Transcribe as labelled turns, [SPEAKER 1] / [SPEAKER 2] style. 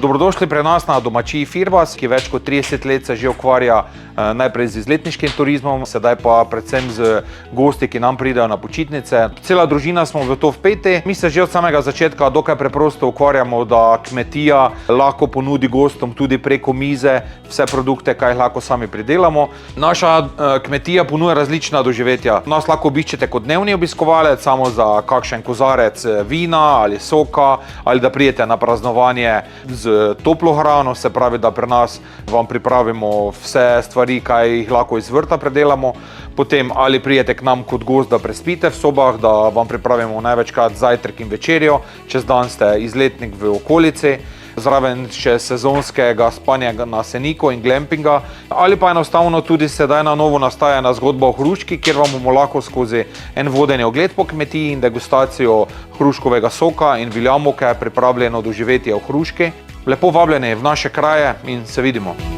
[SPEAKER 1] Dobrodošli pri nas na domačiji Firbas, ki več kot 30 let se že ukvarja najprej z izletniškim turizmom, sedaj pa predvsem z gosti, ki nam pridejo na počitnice. Cela družina smo v to vpeti. Mi se že od samega začetka dokaj preprosto ukvarjamo, da kmetija lahko ponudi gostom tudi preko mize vse produkte, kaj lahko sami pridelamo. Naša kmetija ponuja različna doživetja. Nas lahko obiščete kot dnevni obiskovalec, samo za kakšen kozarec vina ali soka, ali da pridete na praznovanje z toplo hrano, se pravi, da pri nas vam pripravimo vse stvari, kaj jih lahko iz vrta predelamo. Potem ali prijete k nam kot gost, da prespite v sobah, da vam pripravimo največkrat zajtrk in večerjo, čez dan ste izletnik v okolici, zraven še sezonskega spanja na Seniku in glampinga, ali pa enostavno tudi sedaj na novo nastaja ena zgodba o hruški, kjer vam bomo lahko skozi en vodeni ogled po kmetiji in degustacijo hruškovega soka in viljamovke pripravljeno doživetje o hruški. Lepo vabljeni v naše kraje in se vidimo.